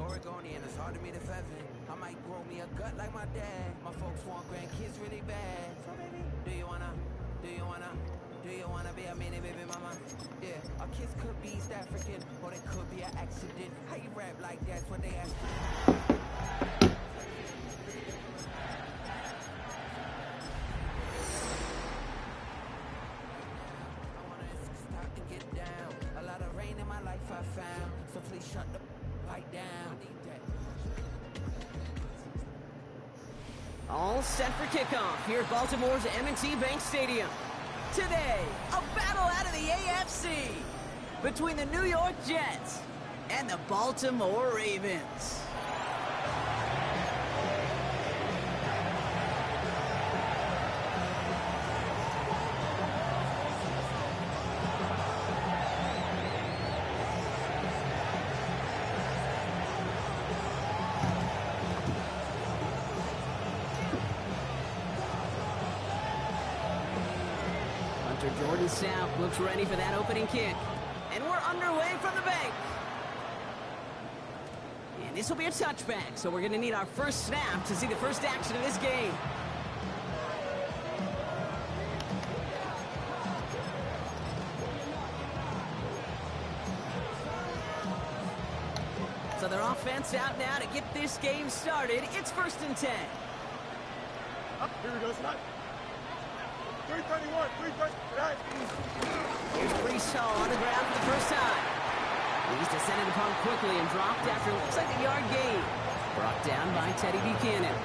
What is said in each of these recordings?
Oregonian, it's hard to meet a pheasant. I might grow me a gut like my dad. My folks want grandkids really bad. So baby, do you wanna be a mini baby mama? Yeah, our kids could be East African, or it could be an accident. How you rap like that's what they ask you. I found, so please shut the fight down. All set for kickoff here at Baltimore's M&T Bank Stadium. Today, a battle out of the AFC between the New York Jets and the Baltimore Ravens. Jordan South looks ready for that opening kick. And we're underway from the bank. And this will be a touchback, so we're going to need our first snap to see the first action of this game. So their offense out now to get this game started. It's 1st and 10. Up, here we go, Scott. 331, 339. Here's Brees on the ground for the first time. He's descended upon quickly and dropped after looks like a yard gain. Brought down by Teddy Buchanan.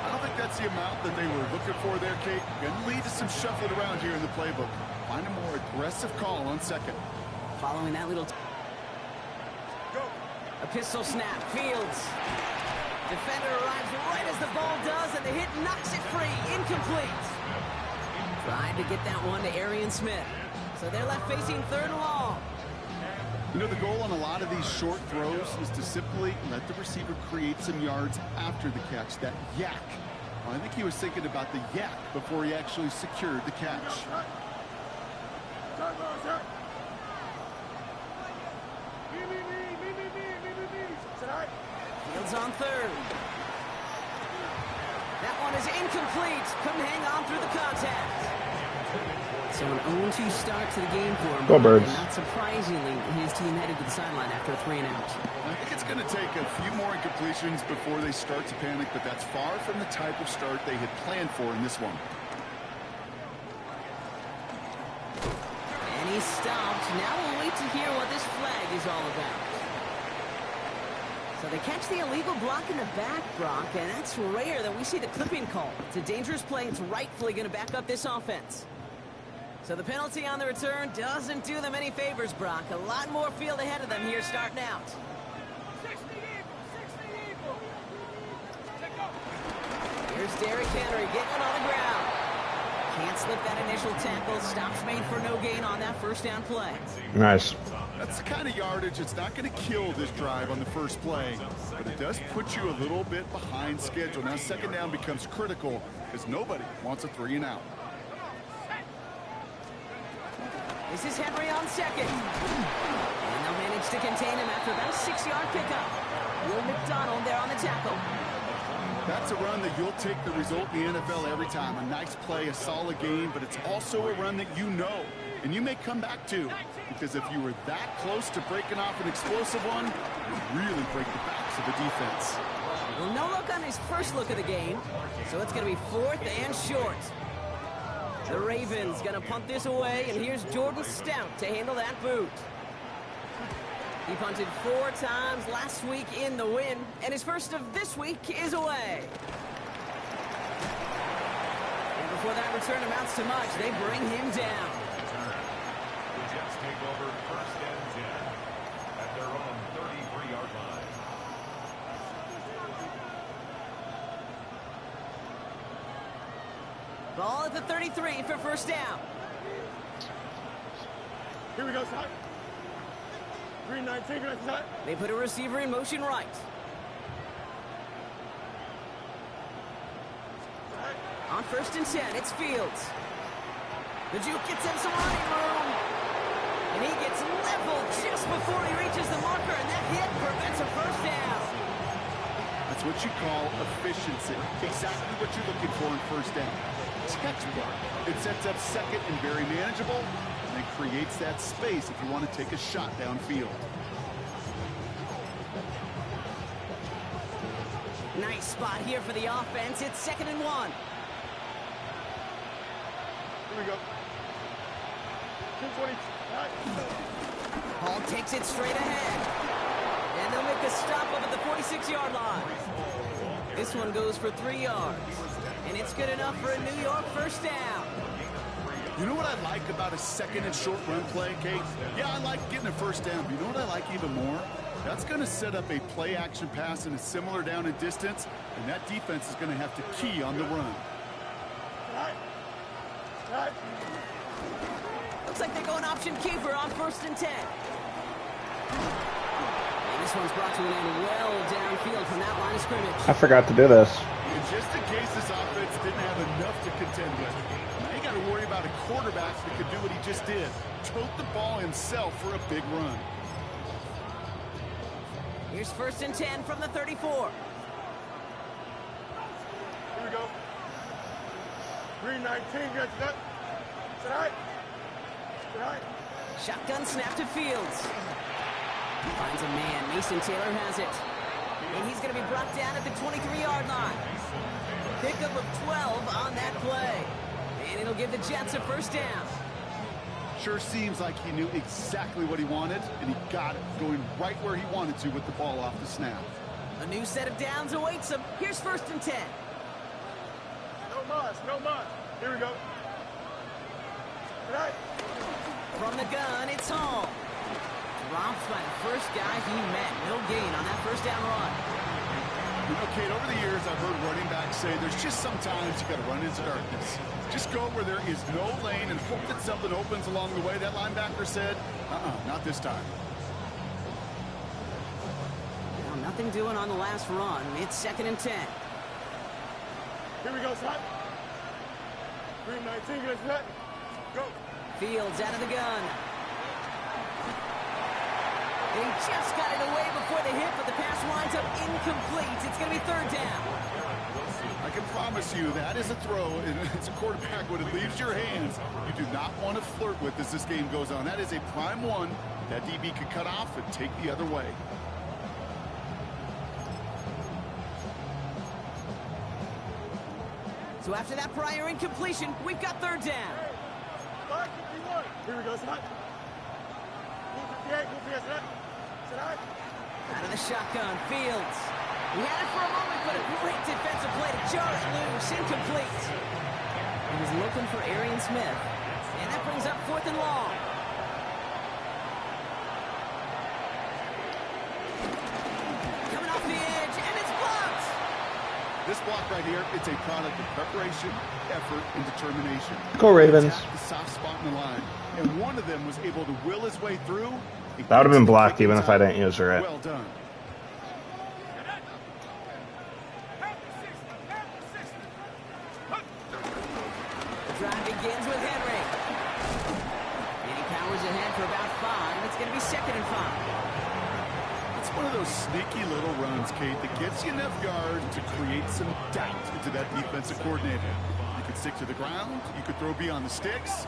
I don't think that's the amount that they were looking for there, Kate. Going to lead to some shuffling around here in the playbook. Find a more aggressive call on second. Following that little... Go. A pistol snap. Fields. Defender arrives right as the ball does, and the hit knocks it free. Incomplete. Tried to get that one to Arian Smith. So they're left facing 3rd and long. You know, the goal on a lot of these short throws is to simply let the receiver create some yards after the catch, that yak. Well, I think he was thinking about the yak before he actually secured the catch. Fields on 3rd. That one is incomplete. Couldn't hang on through the contact. So an 0-2 start to the game for him. Go Birds. And not surprisingly, his team headed to the sideline after a 3-and-out. I think it's going to take a few more incompletions before they start to panic, but that's far from the type of start they had planned for in this one. And he's stopped. Now we'll wait to hear what this flag is all about. So they catch the illegal block in the back, Brock, and that's rare that we see the clipping call. It's a dangerous play. It's rightfully going to back up this offense. So the penalty on the return doesn't do them any favors, Brock. A lot more field ahead of them here starting out. 60 eagle. Here's Derrick Henry getting it on the ground. Can't slip that initial tackle. Stops made for no gain on that first down play. Nice. That's the kind of yardage it's not going to kill this drive on the first play, but it does put you a little bit behind schedule. Now second down becomes critical because nobody wants a 3-and-out. This is Henry on second. And they'll manage to contain him after about a 6-yard pickup. Will McDonald there on the tackle. That's a run that you'll take the result in the NFL every time. A nice play, a solid game, but it's also a run that you know and you may come back to, because if you were that close to breaking off an explosive one, it would really break the backs of the defense. Well, no look on his first look of the game, so it's going to be 4th and short. The Ravens going to punt this away, and here's Jordan Stout to handle that boot. He punted 4 times last week in the win, and his first of this week is away. And before that return amounts to much, they bring him down. The Jets take over 1st and 10 at their own 33-yard line. Ball at the 33 for first down. Here we go, Scott. 319, Scott. They put a receiver in motion right. On 1st and 10, it's Fields. The juke gets him some running room. And he gets leveled just before he reaches the marker, and that hit prevents a first down. That's what you call efficiency. Exactly what you're looking for in first down. Textbook. It sets up second and very manageable, and it creates that space if you want to take a shot downfield. Nice spot here for the offense. It's 2nd and 1. Here we go. 220. Hall takes it straight ahead. And they'll make a stop up at the 46-yard line. This one goes for 3 yards. And it's good enough for a New York first down. You know what I like about a second and short run play, Kate? Yeah, I like getting a first down, but you know what I like even more? That's going to set up a play-action pass in a similar down and distance, and that defense is going to have to key on the run. Looks like they're going option keeper on 1st and 10. And this one's brought to an end well downfield from that line of scrimmage. I forgot to do this. And just in case this offense didn't have enough to contend with, now you got to worry about a quarterback that could do what he just did. Tote the ball himself for a big run. Here's 1st and 10 from the 34. Here we go. 319, gets that. Is that right? Is that right? Shotgun snap to Fields. Finds a man. Mason Taylor has it. And he's going to be brought down at the 23-yard line. Pickup of 12 on that play. And it'll give the Jets a first down. Sure seems like he knew exactly what he wanted, and he got it, going right where he wanted to with the ball off the snap. A new set of downs awaits him. Here's 1st and 10. No muss, no muss. Here we go. Right. From the gun, it's Hall. Dropped by the first guy he met. No gain on that first down run. You know, Kate, over the years, I've heard running backs say there's just sometimes you got to run into darkness. Just go where there is no lane and hope that something opens along the way. That linebacker said, not this time. Now, nothing doing on the last run. It's 2nd and 10. Here we go, son. 319, gets that. Go. Fields out of the gun. They just got it away before the hit, but the pass winds up incomplete. It's going to be 3rd down. I can promise you that is a throw, and it's a quarterback when it leaves your hands. You do not want to flirt with as this game goes on. That is a prime one that DB could cut off and take the other way. So after that prior incompletion, we've got 3rd down. 551. Here we go, son. 258, 258, son. Out of the shotgun, Fields. He had it for a moment, but a great defensive play to jar it loose. Incomplete. He was looking for Arian Smith. And that brings up 4th and long. Coming off the edge, and it's blocked. This block right here, it's a product of preparation, effort, and determination. Go Ravens. The soft spot in the line, and one of them was able to will his way through. That would have been blocked even if I didn't use her. Well done. The drive begins with Henry. And he powers ahead for about 5. It's going to be 2nd and 5. It's one of those sneaky little runs, Kate, that gets you enough yards to create some doubt into that defensive coordinator. You could stick to the ground. You could throw beyond the sticks.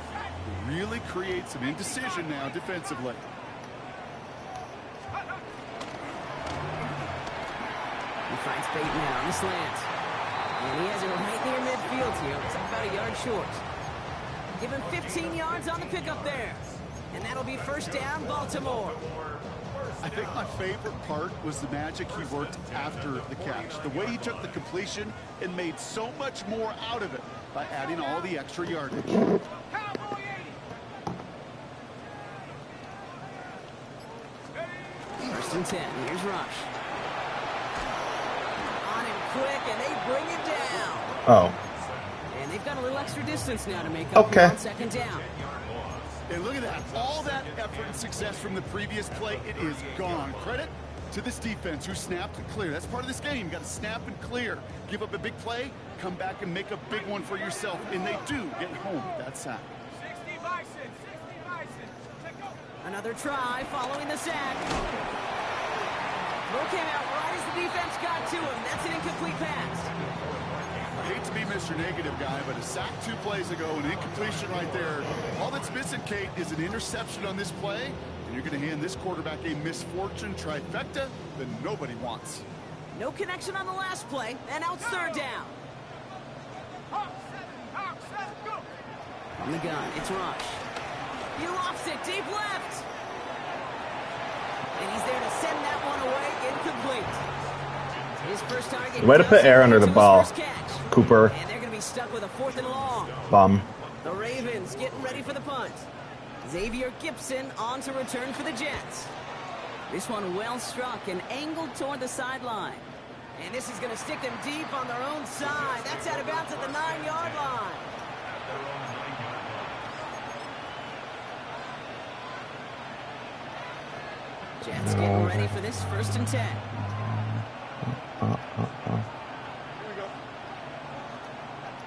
Really create some indecision now defensively. He finds Bateman on the slant. And he has it right near midfield here. It's about a yard short. Give him 15 yards on the pickup there. And that'll be first down, Baltimore. I think my favorite part was the magic he worked after the catch. The way he took the completion and made so much more out of it by adding all the extra yardage. First and 10. Here's Rush. On him quick, and they bring it down. Oh. And they've got a little extra distance now to make up Okay. on 2nd down. And look at that. All that effort and success from the previous play, it is gone. Credit to this defense who snapped and clear. That's part of this game. You got to snap and clear. Give up a big play, come back and make a big one for yourself. And they do get home with that sack. 60 Bison, 60 Bison. Check go. Another try following the sack. Throw came out right as the defense got to him. That's an incomplete pass. I hate to be Mr. Negative guy, but a sack 2 plays ago, an incompletion right there. All that's missing, Kate, is an interception on this play, and you're going to hand this quarterback a misfortune trifecta that nobody wants. No connection on the last play, and now it's third down. From the gun, it's Rush. He lofts it deep left. And he's there to send that one away, incomplete. His first target. Way to put air under the ball, Cooper. And they're going to be stuck with a 4th and long. Bum. The Ravens getting ready for the punt. Xavier Gipson on to return for the Jets. This one well struck and angled toward the sideline. And this is going to stick them deep on their own side. That's out of bounds at the 9-yard line. Jets getting ready for this 1st and 10. Here we go.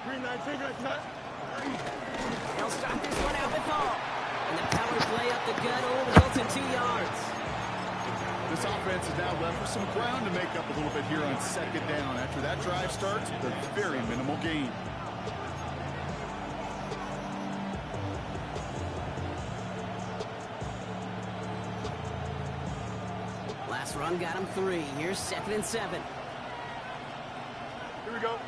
Green 19, right cut. They'll start this one out with Hall. And the power play up the gut will result in 2 yards. This offense is now left with some ground to make up a little bit here on 2nd down. After that drive starts, with a very minimal gain. Last run got him 3. Here's 2nd and 7. Here we go.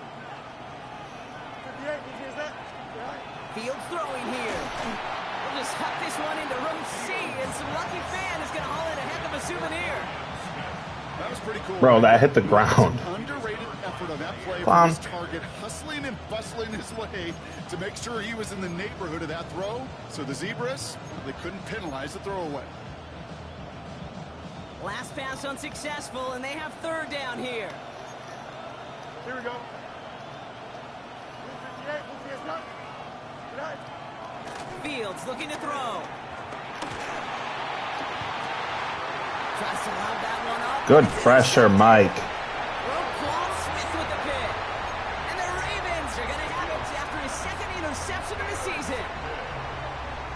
58, easy as that. Right. Fields throwing here. We'll just huck this one into row C, and some lucky fan is going to haul in a heck of a souvenir. That was pretty cool. Bro, that hit the ground. Underrated effort on that play Come on. from his target, hustling and bustling his way to make sure he was in the neighborhood of that throw. So the Zebras, they couldn't penalize the throwaway. Last pass unsuccessful, and they have 3rd down here. Here we go. 58, easy as that. Right. Fields looking to throw. Tries to lob that one up. Good pressure, Mike. Roquan Smith with the pick. And the Ravens are going to have it after his 2nd interception of the season.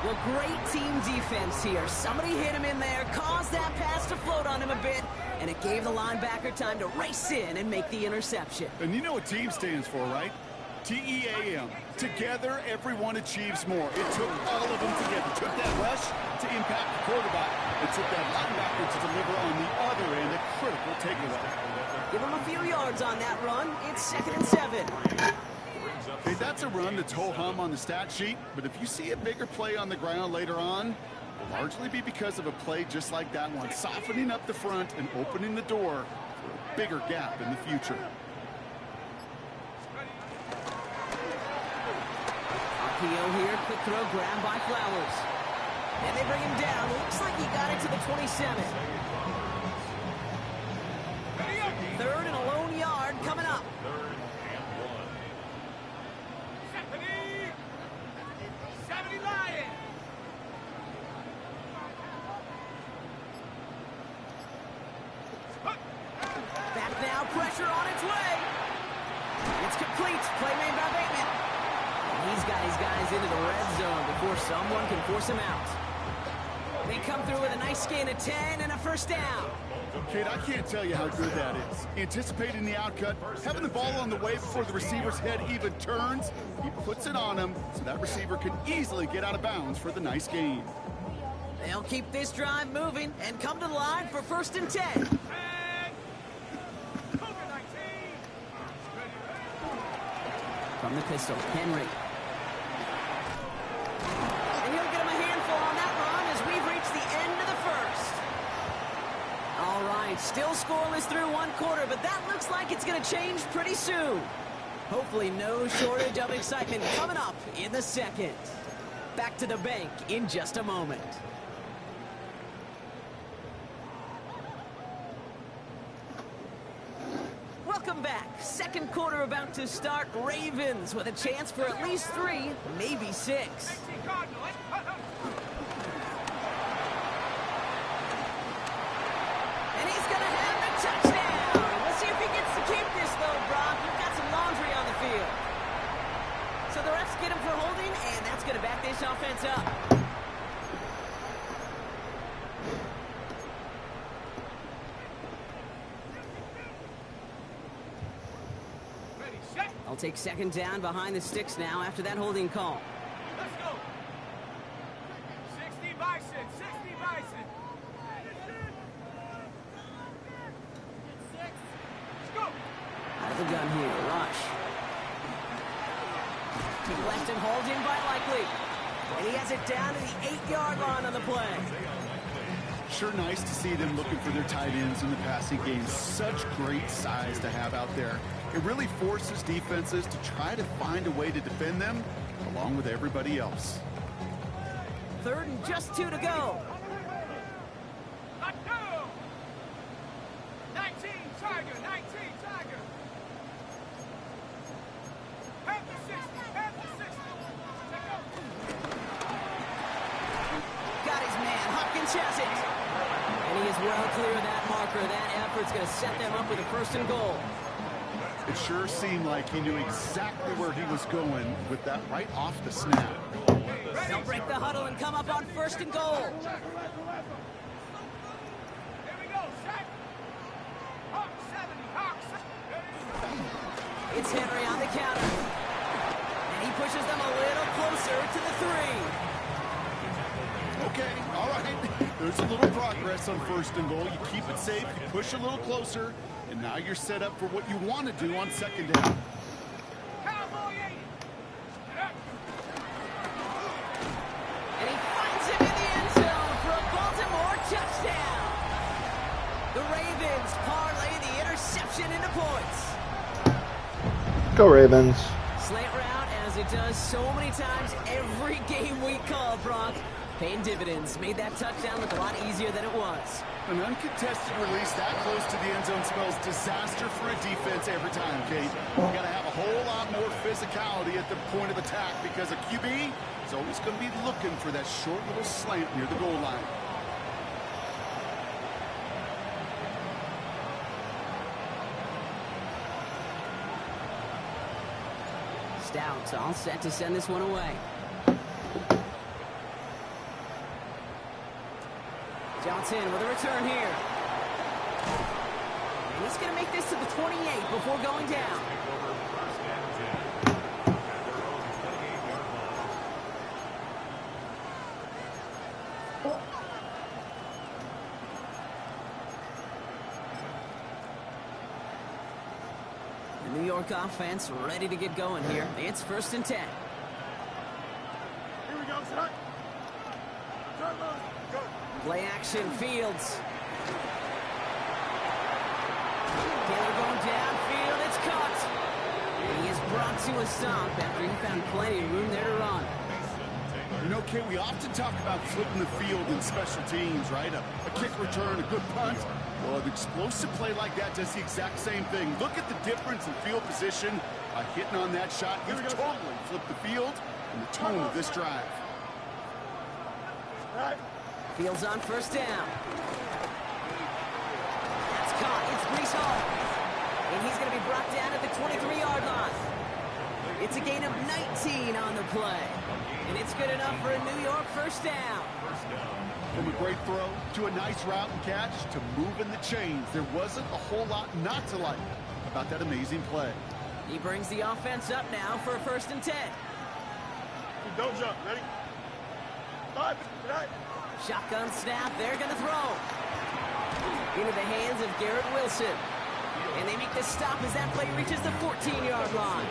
Well, great team defense here. Somebody hit him in there, caused that pass to float on him a bit, and it gave the linebacker time to race in and make the interception. And you know what team stands for, right? T-E-A-M. Together, everyone achieves more. It took all of them together. It took that rush to impact the quarterback. It took that linebacker to deliver on the other end, a critical takeaway. Give him a few yards on that run. It's 2nd and 7. Hey, that's a run that's ho-hum on the stat sheet, but if you see a bigger play on the ground later on, it will largely be because of a play just like that one, softening up the front and opening the door for a bigger gap in the future. RPO here, quick throw, grabbed by Flowers. And they bring him down. Looks like he got it to the 27. 3rd and a lone yard coming up. 3rd and 1. 70 Lions. Back now, pressure on its way. It's complete. Play made by Bateman. And he's got his guys into the red zone before someone can force him out. They come through with a nice gain of 10 and a 1st down. Kate, I can't tell you how good that is. Anticipating the outcut, having the ball on the way before the receiver's head even turns, he puts it on him so that receiver can easily get out of bounds for the nice gain. They'll keep this drive moving and come to the line for 1st and 10. From the pistol, Henry. And he'll get him a handful on that run as we've reached the end of the 1st. All right, still scoreless through 1 quarter, but that looks like it's going to change pretty soon. Hopefully no shortage of excitement coming up in the 2nd. Back to the bank in just a moment. Welcome back. 2nd quarter about to start. Ravens with a chance for at least 3, maybe 6. And he's going to have the touchdown. We'll see if he gets to keep this, though, Brock. You've got some laundry on the field. So the refs get him for holding, and that's going to back this offense up. I'll take second down behind the sticks now after that holding call. Let's go. 60 Bison, 60 Bison. Let's go. Out of the gun here, rush. He left and hauled in by Likely. And he has it down to the 8-yard line on the play. Sure nice to see them looking for their tight ends in the passing game. Such great size to have out there. It really forces defenses to try to find a way to defend them along with everybody else. Third and just 2 to go. Let's go. 19 Tiger, 19 Tiger. Have the 60, have the 60. Got his man. Hopkins has it. And he is well clear of that marker. That effort's going to set them up with a first and goal. It sure seemed like he knew exactly where he was going with that right off the snap. They'll break the huddle and come up on first and goal. Here we go, set. Hawk 70, Hawk 70. It's Henry on the counter. And he pushes them a little closer to the 3. Okay, all right. There's a little progress on first and goal. You keep it safe, you push a little closer, and now you're set up for what you want to do on second down. Cowboy 80. And he finds him in the end zone for a Baltimore touchdown. The Ravens parlay the interception into points. Go Ravens. Slant route, as it does so many times every game we call, Brock. Paying dividends. Made that touchdown look a lot easier than it was. An uncontested release that close to the end zone spells disaster for a defense every time, Kate. You got to have a whole lot more physicality at the point of attack because a QB is always going to be looking for that short little slant near the goal line. Stout's all set to send this one away. Johnson with a return here. And he's going to make this to the 28 before going down. The New York offense ready to get going here. It's first and 10. Here we go, son. Turn loose. Go. Play action, Fields. Taylor going downfield, it's caught. And he is brought to a stop after he found plenty of room there to run. You know, Kate, we often talk about flipping the field in special teams, right? A kick return, a good punt. Well, an explosive play like that does the exact same thing. Look at the difference in field position by hitting on that shot. You've totally flipped the field and the tone of this drive. All right. Fields on first down. That's caught. It's Brees Hall. And he's going to be brought down at the 23-yard line. It's a gain of 19 on the play. And it's good enough for a New York first down. From a great throw to a nice route and catch to moving the chains, there wasn't a whole lot not to like about that amazing play. He brings the offense up now for a first and 10. Don't jump. Ready? 5, 9. Shotgun snap. They're going to throw. Into the hands of Garrett Wilson. And they make the stop as that play reaches the 14-yard line.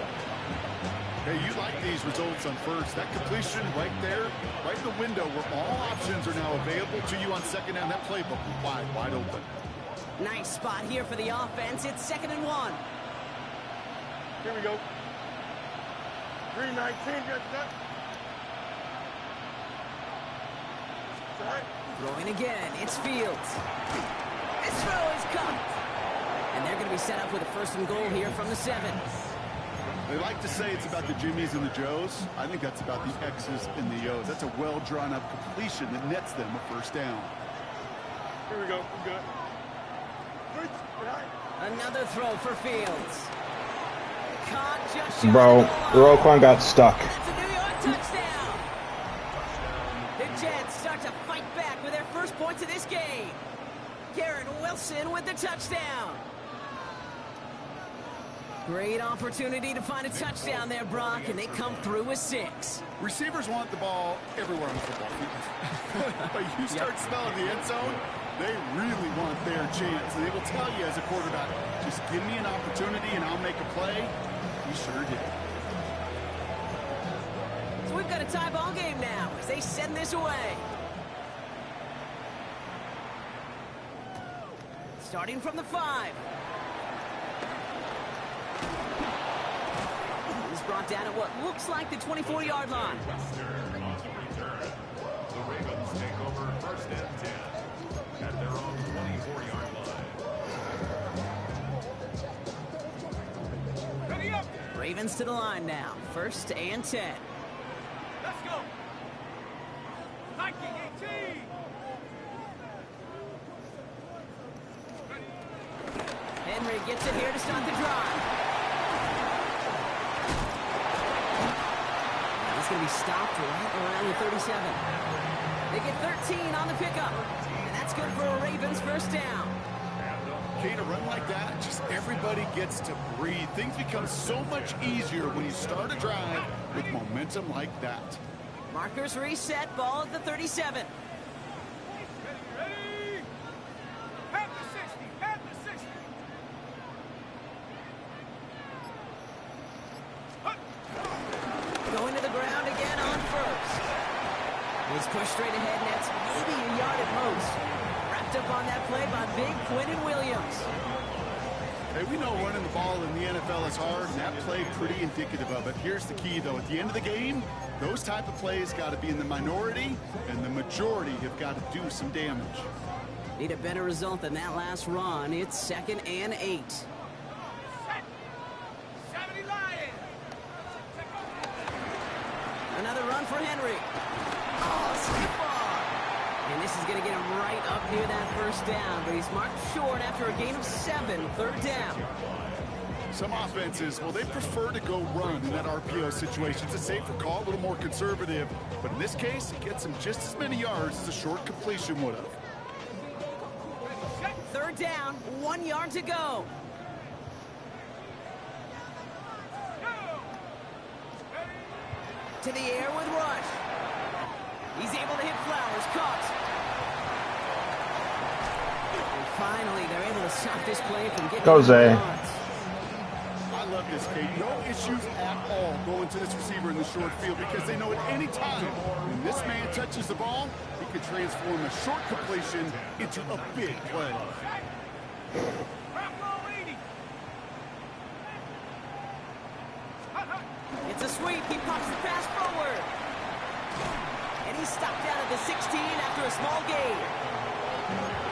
Hey, you like these results on first. That completion right there, right in the window where all options are now available to you on second down. That playbook wide open. Nice spot here for the offense. It's 2nd and 1. Here we go. 319. Get that. All right. Throwing again. It's Fields. This throw is caught. And they're going to be set up with a first and goal here from the 7. They like to say it's about the Jimmies and the Joes. I think that's about the X's and the O's. That's a well-drawn-up completion that nets them a first down. Here we go. We're good. 3, 9. Another throw for Fields. Caught just short Bro, of the line. Roquan got stuck. That's a New York touchdown. The Jets start to fight back with their first points of this game. Garrett Wilson with the touchdown. Great opportunity to find a touchdown there, Brock, and they come through with 6. Receivers want the ball everywhere on the football field. But you start smelling the end zone, they really want their chance. And they will tell you as a quarterback, just give me an opportunity and I'll make a play. He sure did. So we've got a tie ball game now as they send this away. Starting from the 5. He's brought down at what looks like the 24-yard line. The Ravens take over first and 10 at their own 24-yard line. Ready up. Ravens to the line now. First and 10. Let's go. 19-18. Henry gets it here to start the drive. He's going to be stopped right around the 37. They get 13 on the pickup. And that's good for a Ravens first down. Kate, a run like that, just everybody gets to breathe. Things become so much easier when you start a drive with momentum like that. Markers reset, ball at the 37. Ready. At the 60. At the 60. Going to the ground again on first. He's pushed straight ahead, and that's maybe a yard at most. Wrapped up on that play by big Quentin Williams. Hey, we know running the ball in the NFL is hard, and that play pretty indicative of it. Here's the key, though. At the end of the game, those type of plays got to be in the minority, and the majority have got to do some damage. Need a better result than that last run. It's 2nd and 8. 70 Lions. Another run for Henry. Oh, skip ball. And this is going to get him right up near that first down, but he's marked short after a gain of 7, 3rd down. Some offenses, well, they prefer to go run in that RPO situation. It's a safer call, a little more conservative. But in this case, it gets him just as many yards as a short completion would have. 3rd down, 1 yard to go. To the air with Rush. He's able to hit Flowers, caught. And finally, they're able to stop this play from getting Jose. yards. I love this, Kate. No issues at all going to this receiver in the short field because they know at any time when this man touches the ball, he can transform a short completion into a big play. It's a sweep. He pops the pass forward. And he's stopped down at the 16 after a small gain.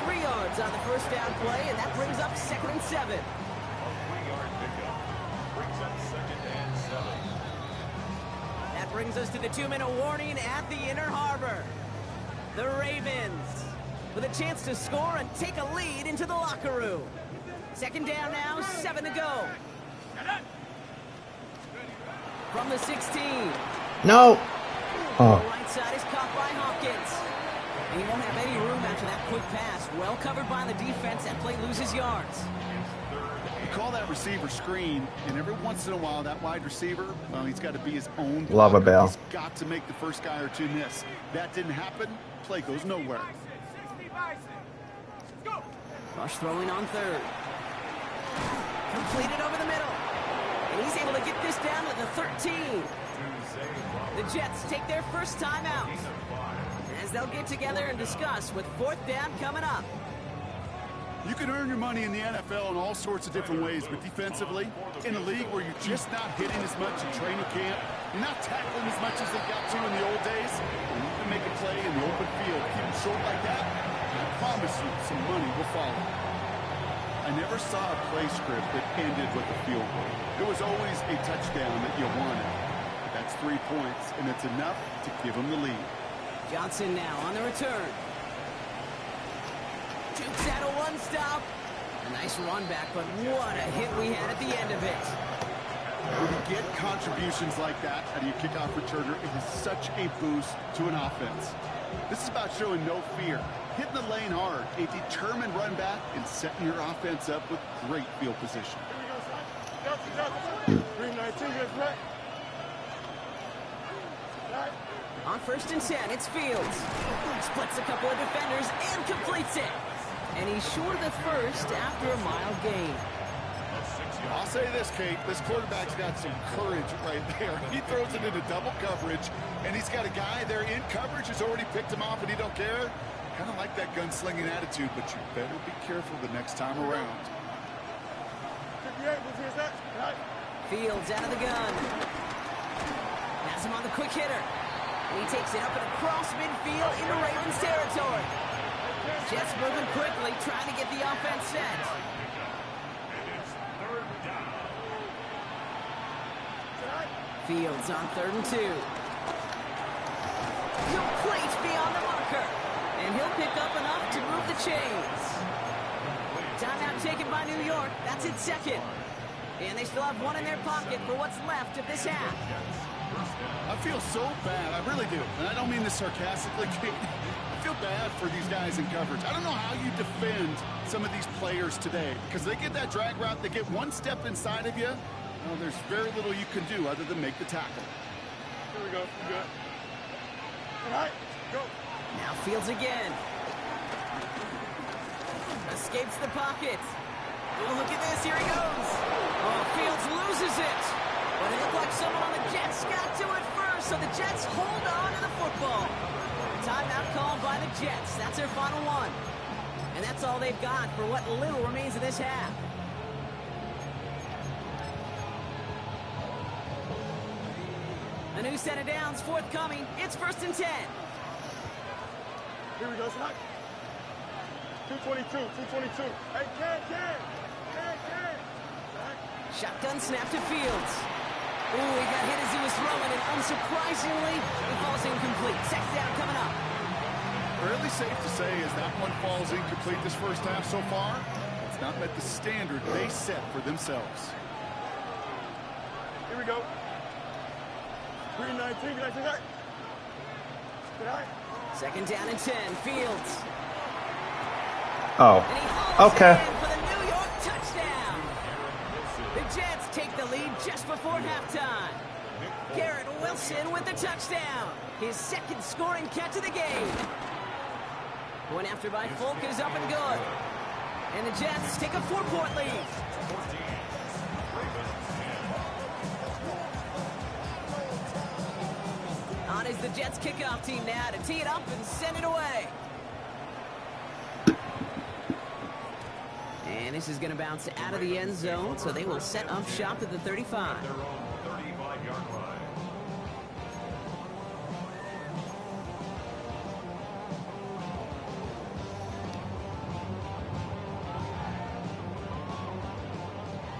3 yards on the first down play, and that brings up 2nd and 7. A 3-yard pickup brings up 2nd and 7. That brings us to the 2-minute warning at the Inner Harbor. The Ravens with a chance to score and take a lead into the locker room. 2nd down now, 7 to go. From the 16. No. The Oh. right side is caught by Hopkins. And he won't have any room after that quick pass. Well covered by the defense. That play loses yards. You call that receiver screen, and every once in a while, that wide receiver, well, he's got to be his own Love a blocker. bell. He's got to make the first guy or two miss. That didn't happen. Play goes nowhere. Rush throwing on 3rd. Completed over the middle. And he's able to get this down to the 13. The Jets take their first time out as they'll get together and discuss with 4th down coming up. You can earn your money in the NFL in all sorts of different ways, but defensively, in a league where you're just not hitting as much in training camp, you're not tackling as much as they got to in the old days, and you can make a play in the open field, keep it short like that, I promise you some money will follow. I never saw a play script that ended with a field goal. There was always a touchdown that you wanted. That's 3 points, and it's enough to give them the lead. Johnson now on the return. Jukes out a 1-stop. A nice run back, but what a hit we had at the end of it. When you get contributions like that out of your kickoff returner, it is such a boost to an offense. This is about showing no fear, hitting the lane hard, a determined run back, and setting your offense up with great field position. 319, that's right. On 1st and 10, it's Fields. Splits a couple of defenders and completes it. And he's short of the first after a mile gain. I'll say this, Kate. This quarterback's got some courage right there. He throws it into double coverage, and he's got a guy there in coverage who's already picked him off, and he don't care. Kind of like that gunslinging attitude, but you better be careful the next time around. 58, what's that? Right. Fields out of the gun. Has him on the quick hitter. And he takes it up and across midfield into Ravens territory. Jets moving quickly, trying to get the offense set. Fields on 3rd and 2. Complete beyond the marker. And he'll pick up enough to move the chains. Timeout taken by New York. That's its 2nd. And they still have one in their pocket for what's left of this half. I feel so bad. I really do. And I don't mean this sarcastically, Kate. I feel bad for these guys in coverage. I don't know how you defend some of these players today, because they get that drag route, they get one step inside of you. Well, there's very little you can do other than make the tackle. Here we go. We good. All right, go. Now Fields again. Escapes the pocket. Oh, look at this. Here he goes. Oh, Fields loses it. But it looked like someone on the Jets got to it first, so the Jets hold on to the football. Timeout called by the Jets. That's their final one. And that's all they've got for what little remains of this half. A new set of downs forthcoming. It's 1st and 10. Here we go, Snot. 222. Hey, Ken. Shotgun snap to Fields. Ooh, he got hit as he was throwing, and unsurprisingly, it falls incomplete. 2nd down coming up. Fairly safe to say as that one falls incomplete this first half so far. It's not met the standard they set for themselves. Here we go. 319, right. 2nd down and 10. Fields. Oh, And he hauls okay. it in for the New York touchdown. The Jets take the lead just before halftime. Garrett Wilson with the touchdown. His 2nd scoring catch of the game. One after by Folk is up and good. And the Jets take a 4-point lead. On is the Jets kickoff team now to tee it up and send it away. And this is going to bounce out of the end zone, so they will set up shop at the 35. Their own 35-yard line.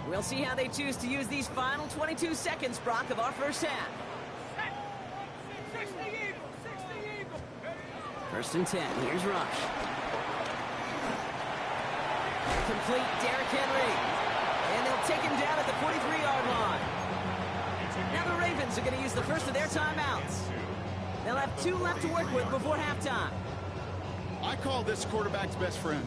We'll see how they choose to use these final 22 seconds, Brock, of our first half. 1st and 10. Here's Rush. Complete Derrick Henry. And they'll take him down at the 43-yard line. Now the Ravens are going to use the first of their timeouts. They'll have 2 left to work with before halftime. I call this quarterback's best friend.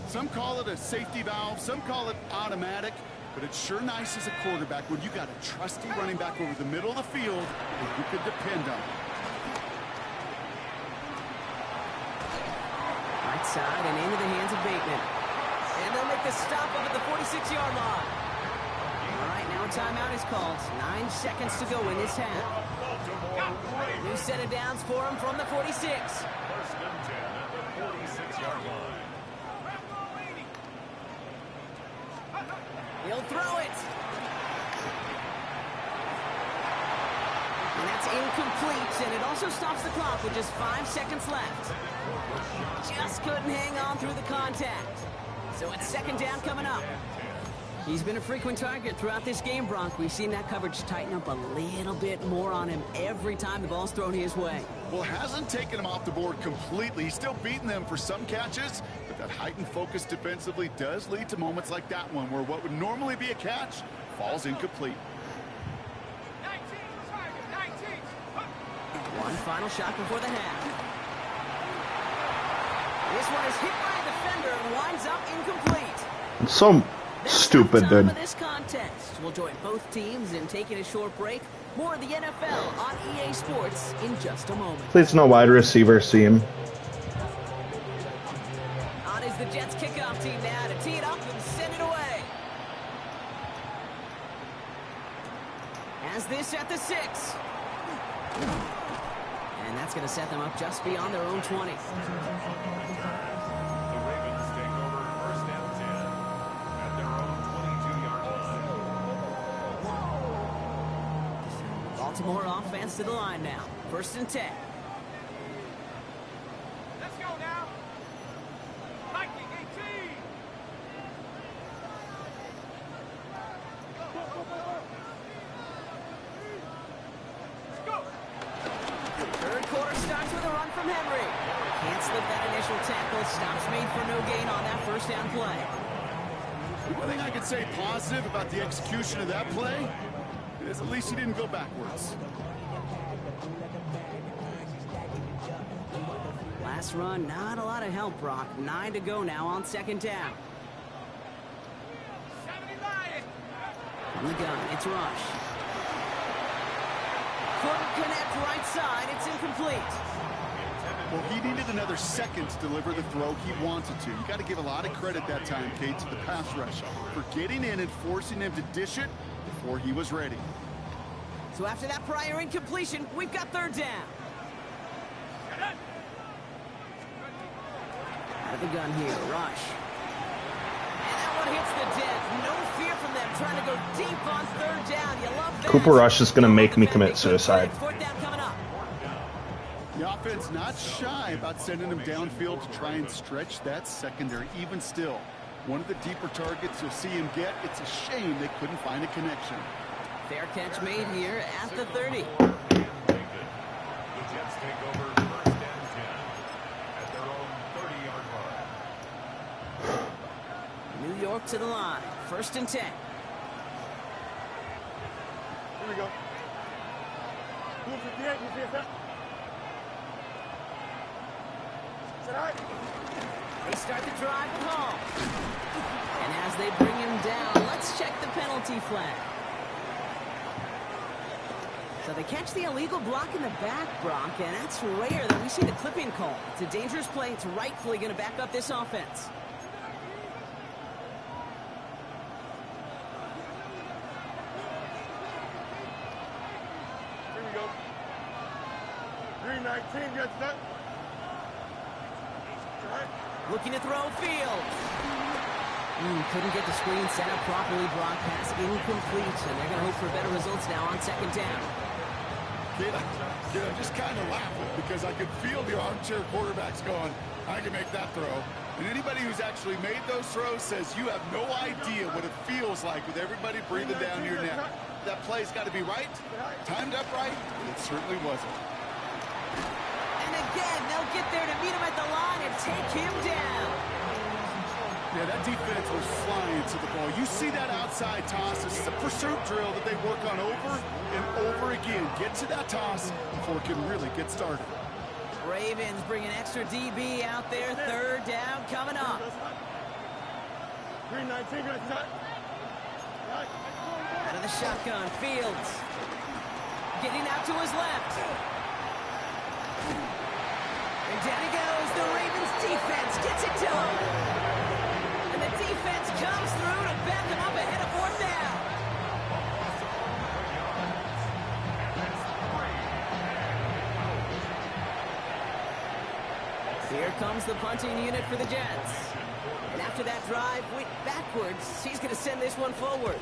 Some call it a safety valve, some call it automatic, but it's sure nice as a quarterback when you got a trusty running back over the middle of the field that you could depend on. Right side and into the hands of Bateman. And they'll make the stop up at the 46-yard line. All right, now a timeout is called. 9 seconds to go in this half. New set of downs for him from the 46. 1st and 10 at the 46-yard line. He'll throw it. And that's incomplete, and it also stops the clock with just 5 seconds left. Just couldn't hang on through the contact. So it's 2nd down coming up. He's been a frequent target throughout this game, Bronk. We've seen that coverage tighten up a little bit more on him every time the ball's thrown his way. Well, hasn't taken him off the board completely. He's still beating them for some catches, but that heightened focus defensively does lead to moments like that one where what would normally be a catch falls incomplete. One final shot before the half. This one is hit by a defender and winds up incomplete. Stupid, Time dude. of this contest. We'll join both teams in taking a short break. More of the NFL on EA Sports in just a moment. Please no wide receiver seam. On is the Jets kickoff team now to tee it up and send it away. As this at the 6. And that's going to set them up just beyond their own 20. The Ravens take over first and 10 at their own 22-yard line. Baltimore offense to the line now. First and 10. Let's go now. Viking 18. Let's go. Third quarter starts with a run from Henry. Can't slip that initial tackle. Stops made for no gain on that first down play. One thing I could say positive about the execution of that play is at least he didn't go backwards. Last run, not a lot of help, Brock. 9 to go now on second down. 79. From the gun, it's Rush. Couldn't connect right side. It's incomplete. Well, he needed another second to deliver the throw he wanted to. You got to give a lot of credit that time, Kate, to the pass rush for getting in and forcing him to dish it before he was ready. So after that prior incompletion, we've got third down. Out of the gun here, Rush. And that one hits the deck. No fear from them trying to go deep on third down. You love that. Cooper Rush is going to make me commit suicide. Fourth down coming up. The offense not shy about sending him downfield to try and stretch that secondary. Even still, one of the deeper targets you'll see him get. It's a shame they couldn't find a connection. Fair catch made here at the 30. The Jets take over first and 10 at their own 30-yard line. New York to the line. First and 10. Here we go. 258, you see that? Is that all right? They start the drive with Hall. And as they bring him down, let's check the penalty flag. So they catch the illegal block in the back, Brock, and that's rare that we see the clipping call. It's a dangerous play. It's rightfully going to back up this offense. Here we go. 319, get set. All right. Looking to throw field. Couldn't get the screen set up properly. Brock pass incomplete, and they're going to hope for better results now on second down. Kid, I'm just kind of laughing because I could feel the armchair quarterbacks going, I can make that throw. And anybody who's actually made those throws says you have no idea what it feels like with everybody breathing down your neck. That play's got to be right, timed up right, and it certainly wasn't. And again, they'll get there to meet him at the line and take him down. Yeah, that defense was flying to the ball. You see that outside toss. This is a pursuit drill that they work on over and over again. Get to that toss before it can really get started. Ravens bring an extra DB out there. Third down coming up. 319, get set. Out of the shotgun, Fields. Getting out to his left. And down he goes. The Ravens defense gets it done. And the defense comes through to back them up ahead of fourth down. Here comes the punting unit for the Jets. And after that drive went backwards, he's going to send this one forward.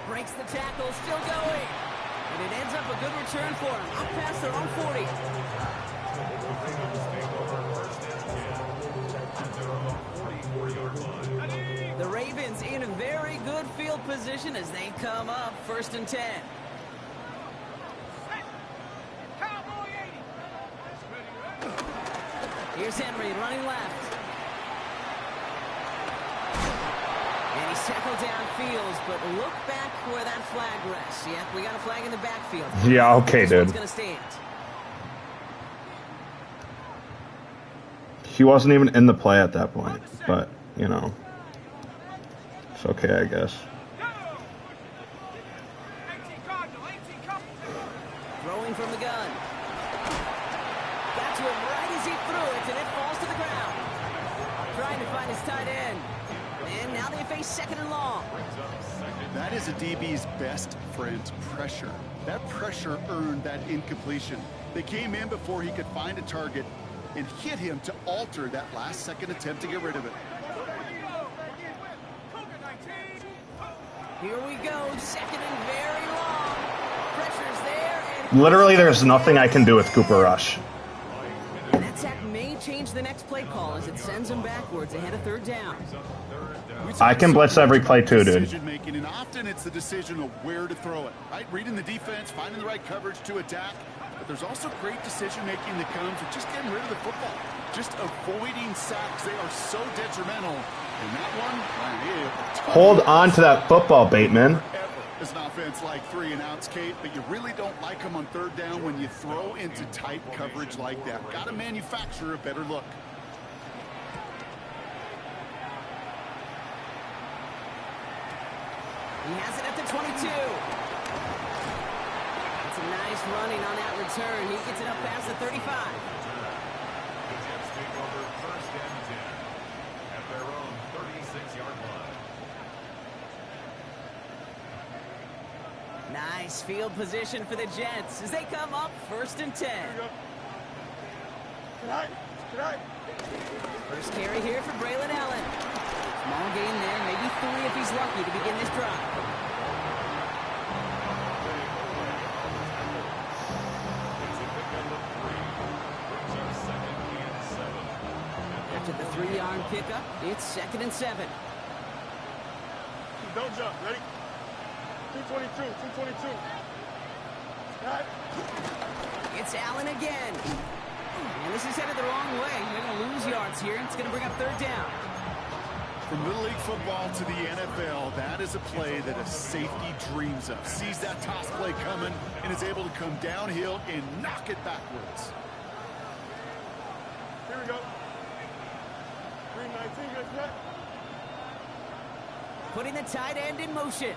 Breaks the tackle, still going. And it ends up a good return for him. Up past their own 40. The Ravens take over first and 10 at their own 44-yard line. The Ravens in a very good field position as they come up first and 10. Cowboy 80. Here's Henry running left. And he's tackled downfield, but look back where that flag rests. Yep, we got a flag in the backfield. Yeah, okay, This one's dude. going to stand. He wasn't even in the play at that point, but, you know, it's okay, I guess. Throwing from the gun. Got to him right as he threw it, and it falls to the ground. Trying to find his tight end. And now they face second and long. That is a DB's best friend, pressure. That pressure earned that incompletion. They came in before he could find a target and hit him to alter that last-second attempt to get rid of it. Here we go, second and very long. Pressure's there, and Literally, there's nothing I can do with Cooper Rush. that sack may change the next play call as it sends him backwards ahead of third down. I can blitz every play too, dude. Decision-making, and often it's the decision of where to throw it, right? Reading the defense, finding the right coverage to attack. But there's also great decision-making that comes with just getting rid of the football, just avoiding sacks. They are so detrimental. And that one, Hold on to that football, Bateman. As an offense like 3 and outs, Kate, but you really don't like them on third down when you throw into tight coverage like that. Got to manufacture a better look. He has it at the 22. It's a nice running on that return. He gets it up past the 35. The Jets take over first and 10 at their own 36-yard line. Nice field position for the Jets as they come up first and 10. First carry here for Braylon Allen. Small gain there, maybe 3 if he's lucky to begin this drive. After the 3-yard pickup, it's second and 7. Don't jump. Ready? 222. 222. Right. It's Allen again. And this is headed the wrong way. They're going to lose yards here. It's going to bring up third down. From Little League football to the NFL, that is a play that a safety dreams of. Sees that toss play coming and is able to come downhill and knock it backwards. Here we go. 319. Good set. Putting the tight end in motion.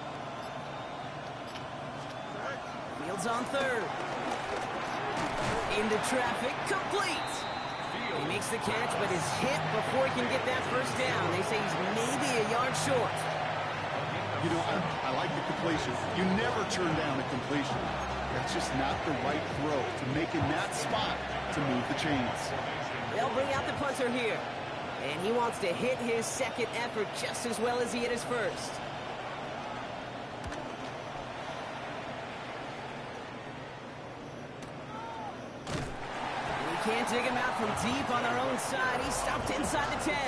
Fields on third. Into traffic, complete. He makes the catch, but is hit before he can get that first down. They say he's maybe a yard short. You know, I like the completion. You never turn down a completion. That's just not the right throw to make in that spot to move the chains. They'll bring out the punter here. And he wants to hit his second effort just as well as he hit his first. Can't dig him out from deep on their own side. He's stopped inside the 10. The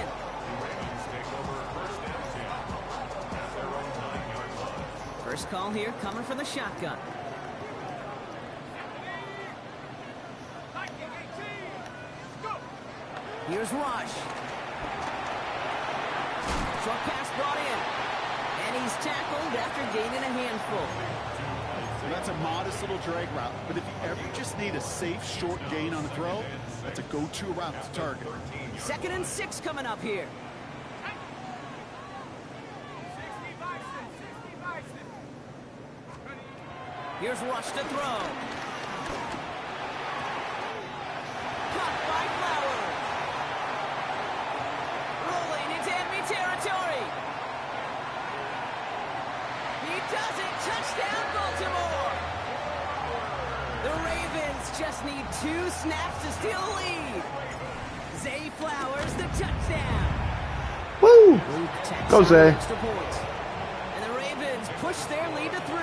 Ravens take over first and 10 at their own 9-yard line. First call here coming from the shotgun. Here's Rush. Short pass brought in. And he's tackled after gaining a handful. So that's a modest little drag route, but if you ever just need a safe short gain on the throw, that's a go-to route to target. Second and 6 coming up here. Here's Rush to throw. Caught by Flowers. Rolling into enemy territory. He does it. Touchdown, Baltimore. The Ravens just need 2 snaps to steal the lead. Zay Flowers, the touchdown. Woo! Go, Zay. Extra point. And the Ravens push their lead to 3.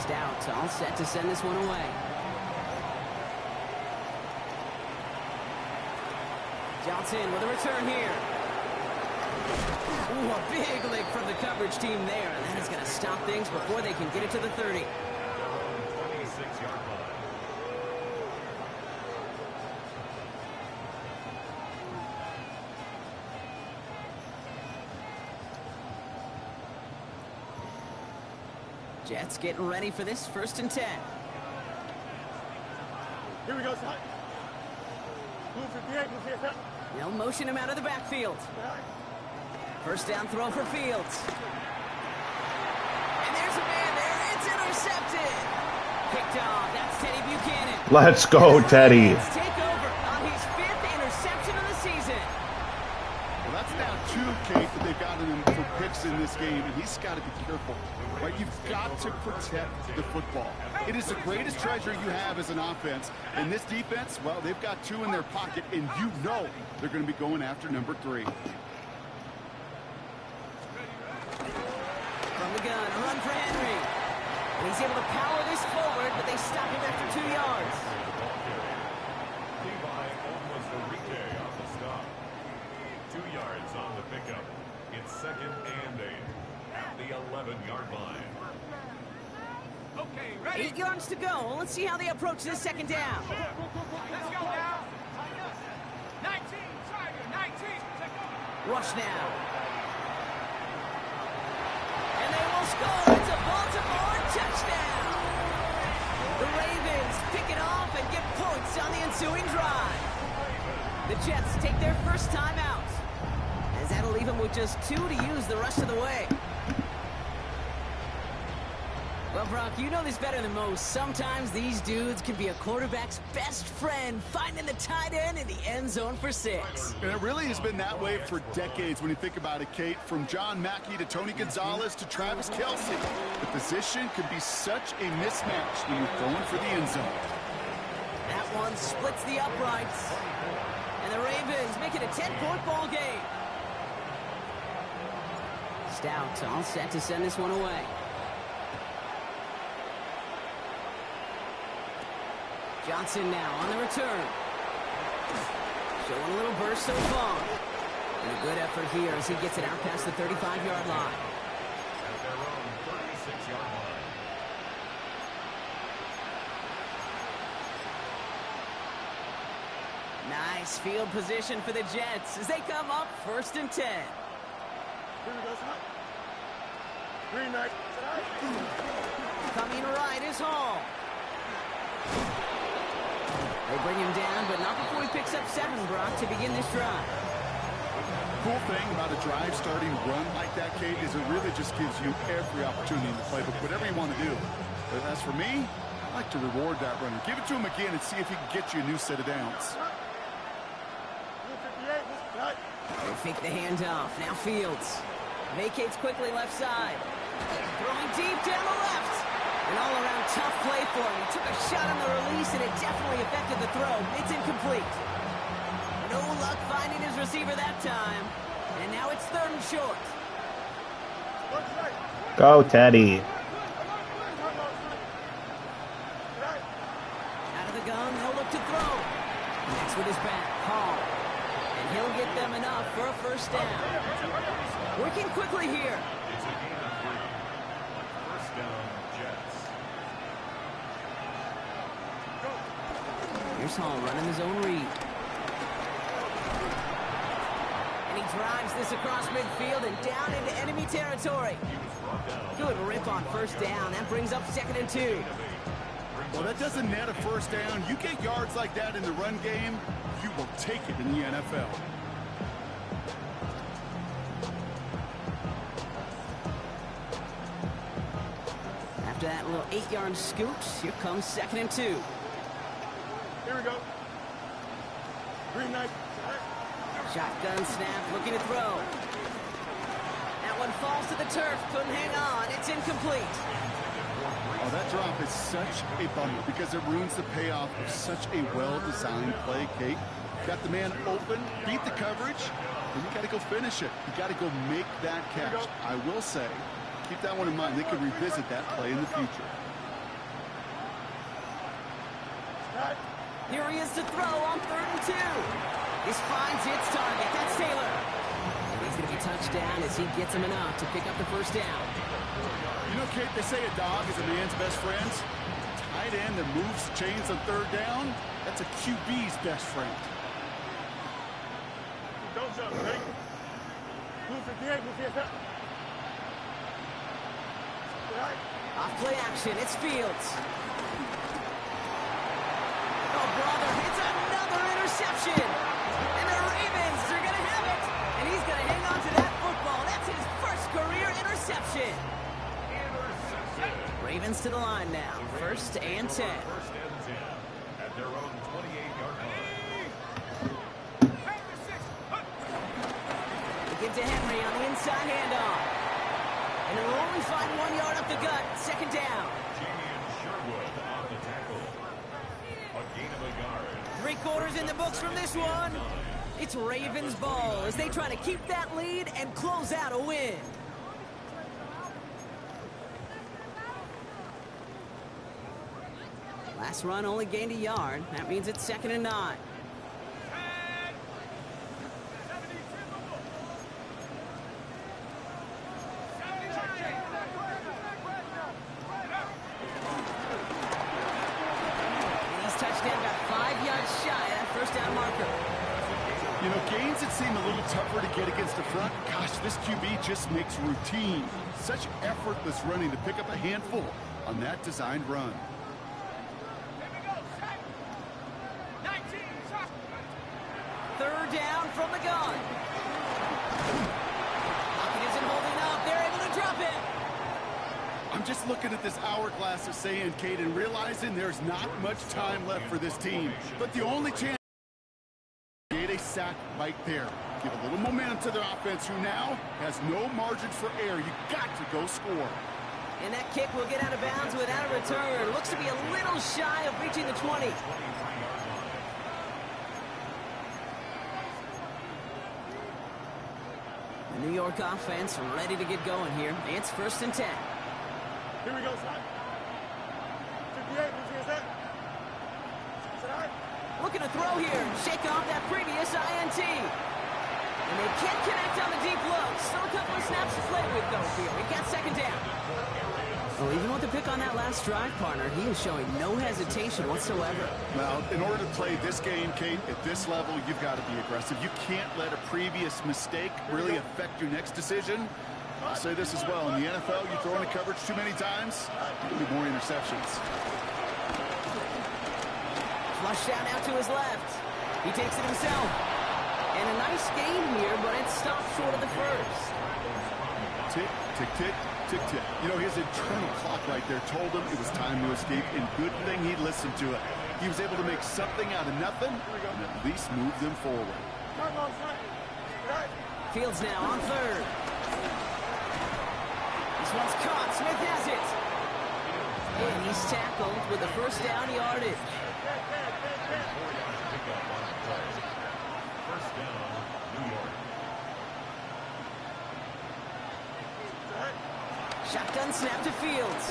Stout all set to send this one away. Johnson with a return here. Ooh, a big lick from the coverage team there, and that is going to stop things before they can get it to the 30. 26-yard line. Jets getting ready for this first and 10. Here we go, son. They'll motion him out of the backfield. First down throw for Fields. And there's a man there. It's intercepted. Picked off. That's Teddy Buchanan. Let's go, Teddy. Take over on his 5th interception of the season. Well, that's now 2, Kate, that they've gotten him for picks in this game, and he's got to be careful. Right? You've got to protect the football. It is the greatest treasure you have as an offense. And this defense, well, they've got 2 in their pocket, and you know they're going to be going after number 3. From the gun, a run for Henry. And he's able to power this forward, but they stop him after 2 yards. Levi almost a retake on the stop. 2 yards on the pickup. It's 2nd and 8 at the 11-yard line. Okay, ready? 8 yards to go. Let's see how they approach this 2nd down. Let's go now. 19, Tiger, 19. Rush now. And they will score. It's a Baltimore touchdown. The Ravens pick it off and get points on the ensuing drive. The Jets take their first time out, as that'll leave them with just 2 to use the rest of the way. Well, Brock, you know this better than most. Sometimes these dudes can be a quarterback's best friend, finding the tight end in the end zone for 6. And it really has been that way for decades when you think about it, Kate. From John Mackey to Tony Gonzalez to Travis Kelce. The position can be such a mismatch when you're going for the end zone. That one splits the uprights. And the Ravens make it a 10-point ball game. Stout all set to send this one away. Johnson now on the return. Showing a little burst so far. And a good effort here as he gets it out past the 35-yard line. At their own 36-yard line. Nice field position for the Jets as they come up 1st and 10. Coming right is Hall. They bring him down, but not before he picks up 7, Brock, to begin this drive. Cool thing about a drive starting run like that, Kate, is it really just gives you every opportunity in the playbook, whatever you want to do. But as for me, I like to reward that runner. Give it to him again and see if he can get you a new set of downs. They fake the handoff. Now Fields. Vacates quickly left side. Throwing deep down the left. An all-around tough play for him. He took a shot on the release, and it definitely affected the throw. It's incomplete. No luck finding his receiver that time. And now it's 3rd and short. Go, Teddy. Out of the gun, they'll look to throw. Next with his back, Hall. And he'll get them enough for a first down. Working quickly here. It's a gain of 3. First down, Jets. Here's Hall running his own read. And he drives this across midfield and down into enemy territory. Good rip on first down. That brings up 2nd and 2. Well, that doesn't net a first down. You get yards like that in the run game, you will take it in the NFL. After that little 8-yard scoot, here comes 2nd and 2. Here we go. Green knife. Shotgun snap, looking to throw. That one falls to the turf, couldn't hang on. It's incomplete. Oh, that drop is such a bummer because it ruins the payoff of such a well-designed play, Kate. Got the man open, beat the coverage, and you got to go finish it. You got to go make that catch. I will say, keep that one in mind. They could revisit that play in the future. Here he is to throw on 3rd and 2. This finds its target. That's Taylor. And he's going to be touched down as he gets him enough to pick up the first down. You know, Kate, they say a dog is a man's best friend. Tight end that moves chains on 3rd down, that's a QB's best friend. Don't jump, ready? Move it. Off play action, it's Fields. Oh, brother, it's another interception. And the Ravens are going to have it. And he's going to hang on to that football. That's his first career interception. Ravens to the line now. 1st and 10. First and 10 at their own 28-yard line. They give to Henry on the inside handoff. And it will only find 1 yard up the gut. 2nd down. Damian Sherwood on the tackle. A gain of a yard. 3 quarters in the books from this one. It's Ravens ball as they try to keep that lead and close out a win. Last run only gained a yard. That means it's 2nd and 9. You know, gains that seem a little tougher to get against the front. Gosh, this QB just makes routine. Such effortless running to pick up a handful on that designed run. Third down from the gun. Pocket isn't holding up. They're able to drop it. I'm just looking at this hourglass of saying, Kate, and realizing there's not much time left for this team. But the only chance get a sack right there. Give a little momentum to their offense, who now has no margin for error. You got to go score. And that kick will get out of bounds without a return. Looks to be a little shy of reaching the 20. The New York offense ready to get going here. It's 1st and 10. Here we go, son. 58, who's that? Looking to throw here. Shake off that previous INT. And they can't connect on the deep low. Still a couple of snaps to play with, though, here. We got 2nd down. Well, even with the pick on that last drive, partner, he is showing no hesitation whatsoever. Well, in order to play this game, Kate, at this level, you've got to be aggressive. You can't let a previous mistake really affect your next decision. I'll say this as well. In the NFL, you throw into coverage too many times, there'll be more interceptions. Flushed out now to his left. He takes it himself. And a nice gain here, but it stopped short of the first. Tick, tick, tick, tick, tick. You know, his internal clock right there told him it was time to escape, and good thing he listened to it. He was able to make something out of nothing and at least move them forward. Fields now on 3rd. This one's caught. Smith has it. And he's tackled with the 1st down yardage. First down, New York. Shotgun snap to Fields.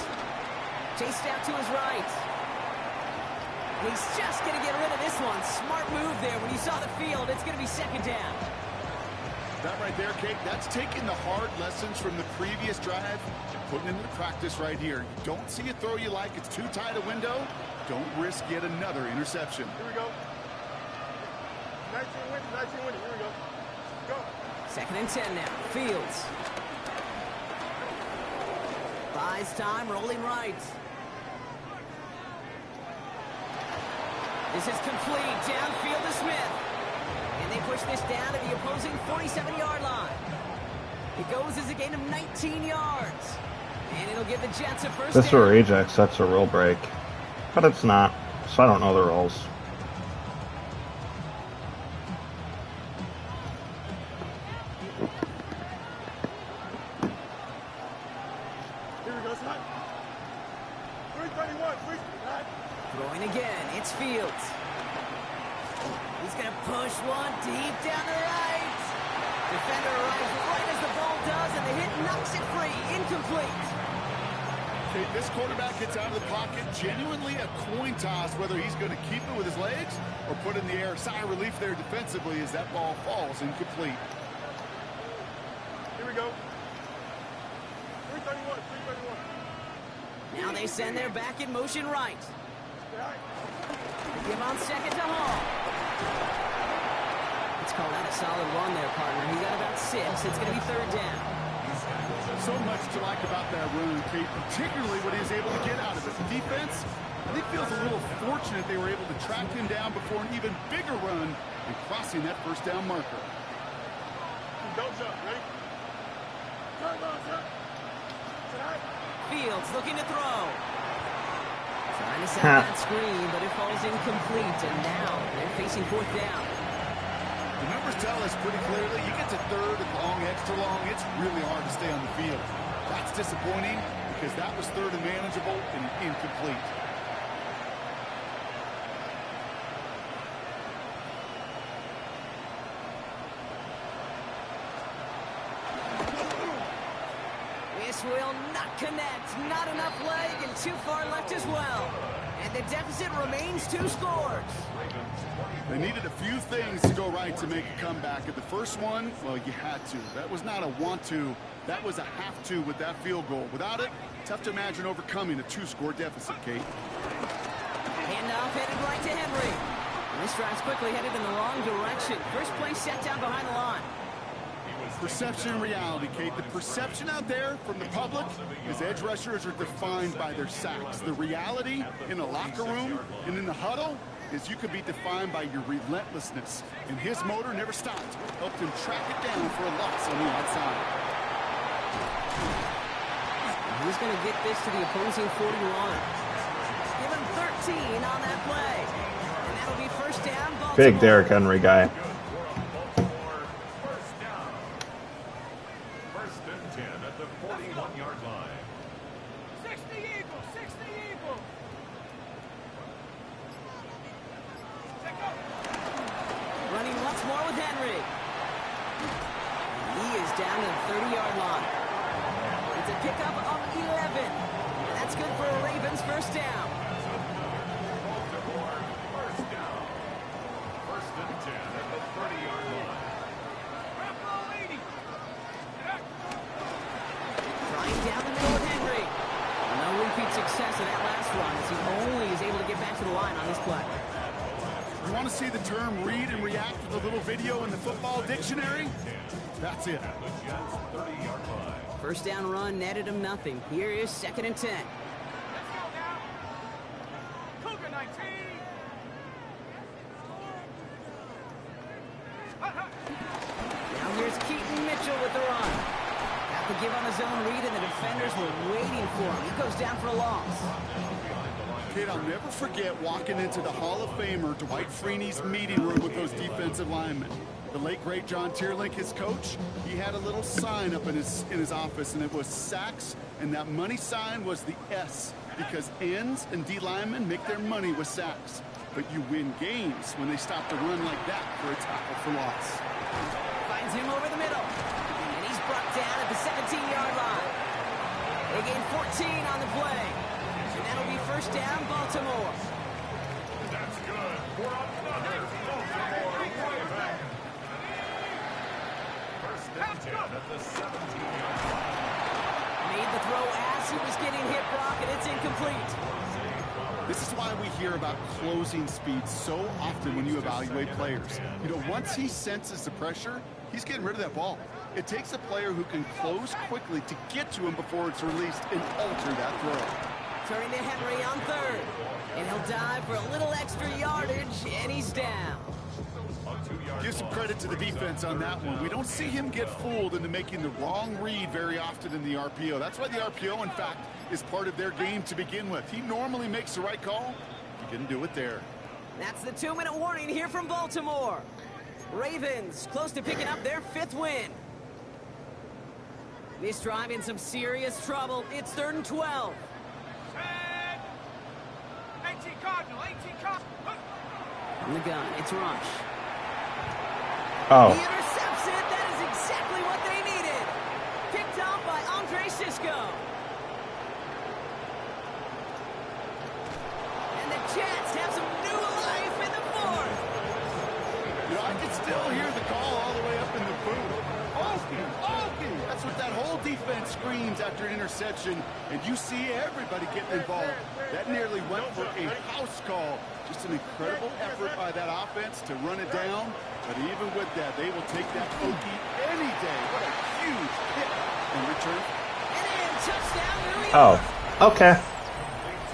Chased out to his right. He's just going to get rid of this one. Smart move there. When you saw the field, it's going to be 2nd down. That right there, Kate, that's taking the hard lessons from the previous drive and putting into practice right here. You don't see a throw you like, it's too tight a window. Don't risk yet another interception. Here we go. 19 winning. Here we go. Go. 2nd and 10 now. Fields. Buys time, rolling right. This is complete. Downfield to Smith. And they push this down to the opposing 47-yard line. It goes as a gain of 19 yards. And it'll give the Jets a first This down. for Ajax, that's a real break. But it's not, so I don't know the rules. Here we go, son. 331, 331. Throwing again. It's Fields. He's going to push one deep down the right. Defender arrives right as the ball does, and the hit knocks it free. Incomplete. Okay, this quarterback gets out of the pocket. Genuinely a coin toss whether he's going to keep it with his legs or put it in the air. Sigh of relief there defensively as that ball falls incomplete. Here we go. 331, 331. Now they send their back in motion right. They give on 2nd to Hall. Let's call that a solid run there, partner. He got about 6. It's going to be 3rd down. So much to like about that run, Kate, particularly what he was able to get out of it. The defense, And he feels a little fortunate they were able to track him down before an even bigger run and crossing that first down marker. Don't jump, ready? Fields looking to throw. Trying to set that screen, but it falls incomplete, and now they're facing fourth down. The numbers tell us pretty clearly, you get to third and long, extra long, it's really hard to stay on the field. That's disappointing because that was third and manageable and incomplete. This will not connect. Not enough leg and too far left as well. And the deficit remains 2 scores. They needed a few things to go right to make a comeback. At the first one, well, you had to. That was not a want to. That was a have to with that field goal. Without it, tough to imagine overcoming a 2-score deficit, Kate. Handoff headed right to Henry. And this drive's quickly headed in the wrong direction. First play set down behind the line. Perception and reality, Kate. The perception out there from the public is edge rushers are defined by their sacks. The reality in a locker room and in the huddle is you could be defined by your relentlessness. And his motor never stopped. Helped him track it down for a loss on the outside. He's going to get this to the opposing 41. Give him 13 on that play. And that'll be first down, Baltimore. Big Derrick Henry guy. Running once more with Henry. He is down to the 30-yard line. It's a pickup of 11. And that's good for a Ravens first down. First and 10 at the 30-yard line. Trying down the middle with Henry. No repeat success in that last run as he only is able to get back to the line on this play. You want to see the term read and react with a little video in the football dictionary? That's it. First down run netted him nothing. Here is second and 10. Let's go now. Cougar 19. Now here's Keaton Mitchell with the run. Got the give on his own read, and the defenders were waiting for him. He goes down for a loss. Kate, I'll never forget walking into the Hall of Famer Dwight Freeney's meeting room with those defensive linemen. The late, great John Tierlink, his coach, he had a little sign up in his office, and it was sacks, and that money sign was the S, because ends and D linemen make their money with sacks. But you win games when they stop the run like that for a tackle for loss. Finds him over the middle, and he's brought down at the 17-yard line. They gain 14 on the play, and that'll be first down, Baltimore. That's good. We're up another. Baltimore way back. First and 10 at the 17-yard line. Made the throw as he was getting hit, Brock, and it's incomplete. This is why we hear about closing speed so often when you evaluate players. You know, once he senses the pressure, he's getting rid of that ball. It takes a player who can close quickly to get to him before it's released and alter that throw. Turning to Henry on third. And he'll dive for a little extra yardage, and he's down. Give some credit to the defense on that one. We don't see him get fooled into making the wrong read very often in the RPO. That's why the RPO, in fact, is part of their game to begin with. He normally makes the right call. He didn't do it there. That's the 2-minute warning here from Baltimore. Ravens close to picking up their 5th win. This drive in some serious trouble. It's 3rd and 12. 18 Cardinal, 18 Cardinal. From the gun, it's Rush. Oh. He intercepts it. That is exactly what they needed. Picked off by Andre Sisco. And the Jets have some new life in the 4th. You know, I can still hear the call all the way up in the booth. Okie! That's what that whole defense screams after an interception, and you see everybody getting involved. That nearly went for a house call. Just an incredible effort by that offense to run it down. But even with that, they will take that Okie any day. What a huge hit in return. And in, touchdown, New York. Oh, okay.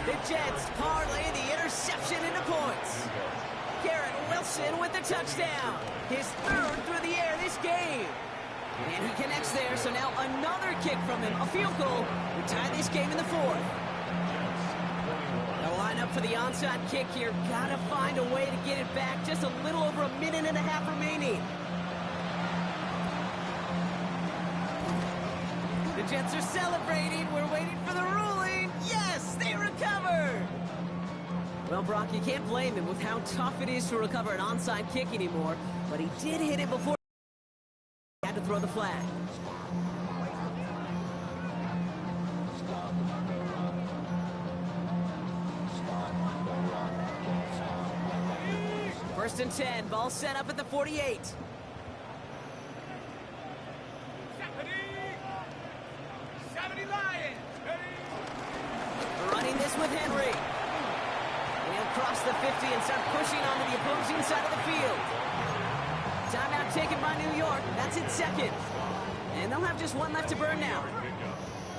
The Jets parlay the touchdown. His third through the air this game. And he connects there, so now another kick from him. A field goal would tie this game in the fourth. They'll line up for the onside kick here. Gotta find a way to get it back. Just a little over a minute and a half remaining. The Jets are celebrating. We're waiting for the ruling. Yes, they recovered. Well, Brock, you can't blame him with how tough it is to recover an onside kick anymore. But he did hit it before he had to throw the flag. First and 10, ball set up at the 48. Running this with Henry. And he'll cross the 50 and start pushing onto the opposing side of the field. Timeout taken by New York. That's its second. And they'll have just one left to burn now.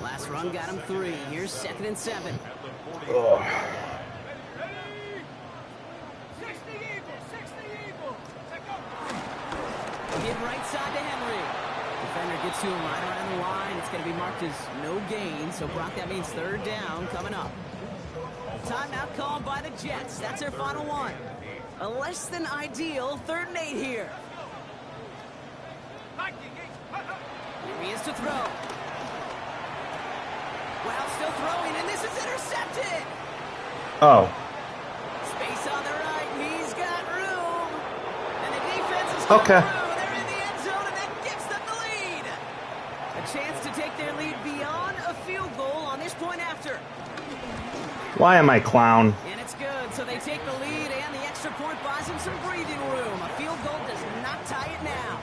Last run got him 3. Here's 2nd and 7. Oh. Hit right side to Henry. Defender gets to him right around the line. It's going to be marked as no gain. So, Brock, that means 3rd down coming up. Timeout called by the Jets. That's their final one. A less than ideal 3rd and 8 here. Here he is to throw. Wow, still throwing, and this is intercepted. Oh. Space on the right. He's got room. And the defense is Okay. through. They're in the end zone, and that gives them the lead. A chance to take their lead beyond a field goal on this point after. Why am I clown? And it's good, so they take the lead, and the extra point buys them some breathing room. A field goal does not tie it now.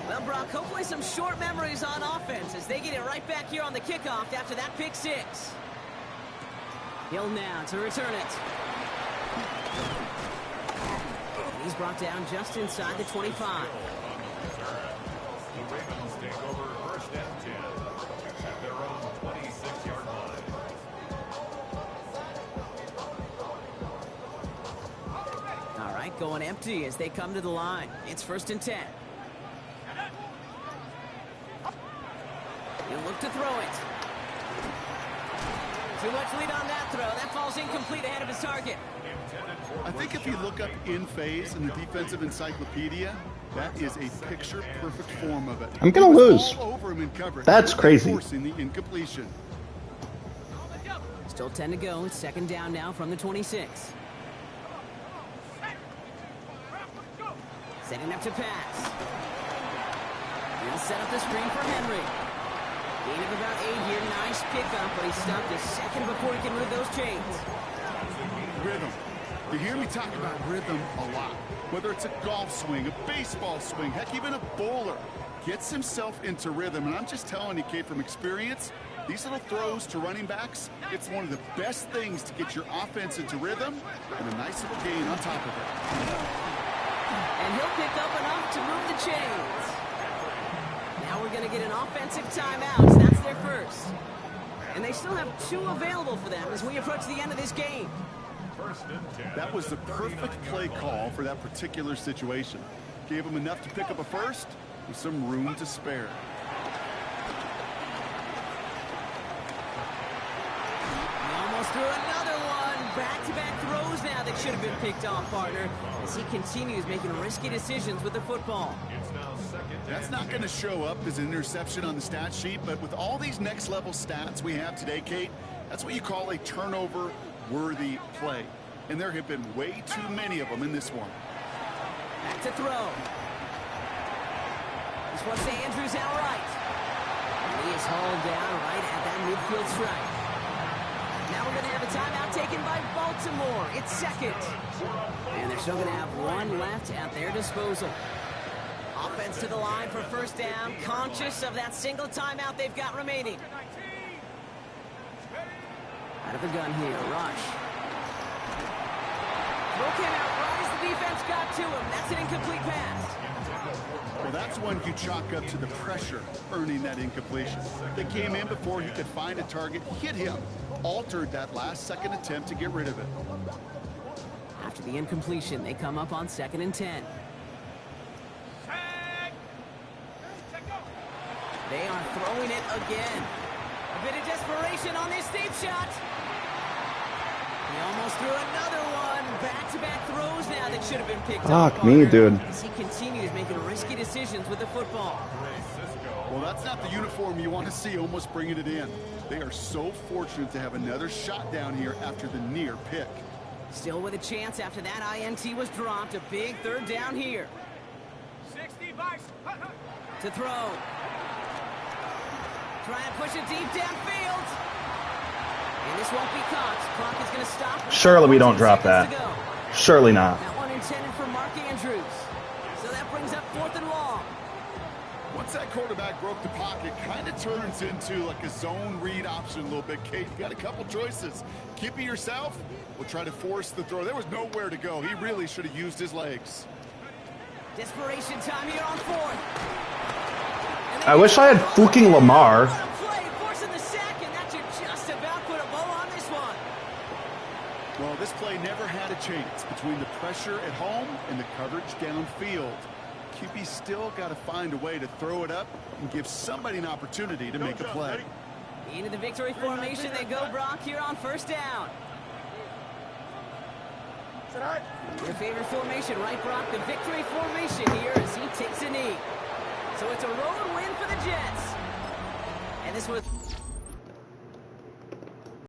Well, Brock, hopefully some short memories on offense as they get it right back here on the kickoff after that pick 6. Hill now to return it. And he's brought down just inside the 25. The Ravens take over 1st and 10 at their own 26-yard line. All right, going empty as they come to the line. It's 1st and 10. He'll look to throw it. Too much lead on that throw. That falls incomplete ahead of his target. I think if you look up in phase in the defensive encyclopedia, that is a picture-perfect form of it. I'm gonna lose. All over him in coverage. That's crazy. Forcing the incompletion. Still 10 to go. It's 2nd down now from the 26. Setting up to pass. He'll set up the screen for Henry. Gain of about 8 here. Nice pickup, but he stopped a second before he can move those chains. Rhythm. You hear me talk about rhythm a lot. Whether it's a golf swing, a baseball swing, heck, even a bowler gets himself into rhythm. And I'm just telling you, Kate, from experience, these little throws to running backs, it's one of the best things to get your offense into rhythm and a nice little gain on top of it. And he'll pick up enough to move the chains. Now we're going to get an offensive timeout. So that's their first. And they still have 2 available for them as we approach the end of this game. That was the perfect play call for that particular situation. Gave them enough to pick up a first with some room to spare. Almost threw another one. Back-to-back throws now that should have been picked off, partner, as he continues making risky decisions with the football. That's not going to show up as an interception on the stat sheet, but with all these next-level stats we have today, Kate, that's what you call a turnover-worthy play. And there have been way too many of them in this one. Back to throw. This one's to Andrews outright. And he is hauled down right at that midfield strike. Now we're going to have a timeout taken by Baltimore. It's 2nd. And they're still going to have 1 left at their disposal. Offense to the line for 1st down. Conscious of that single timeout they've got remaining. Out of the gun here, rush. Throw came out right as the defense got to him. That's an incomplete pass. Well, that's one you chalk up to the pressure earning that incompletion. They came in before he could find a target, hit him, altered that last-second attempt to get rid of it. After the incompletion, they come up on 2nd and 10. They are throwing it again. A bit of desperation on this deep shot. He almost threw another one. Back-to-back throws now that should have been picked up. Fuck me, dude. As he continues making risky decisions with the football. Well, that's not the uniform you want to see almost bringing it in. They are so fortunate to have another shot down here after the near pick. Still with a chance after that INT was dropped. A big 3rd down here. 60 Vice. To throw. Try and push it deep downfield. And this won't be caught. Clock is going to stop. Surely we don't drop that. Surely not. That one intended for Mark Andrews. So that brings up 4th and long. Once that quarterback broke the pocket, kind of turns into like a zone read option a little bit. Kate, you got a couple choices. Keep it yourself. We'll try to force the throw. There was nowhere to go. He really should have used his legs. Desperation time here on 4th. I wish I had fucking Lamar. What a play, forcing the sack, and that should just about put a bow on this one. Well, this play never had a chance between the pressure at home and the coverage downfield. QB still got to find a way to throw it up and give somebody an opportunity to make a play. Into the victory formation they go, Brock, here on 1st down. Your favorite formation, right, Brock? The victory formation here as he takes a knee. So it's a road win for the Jets. And this was...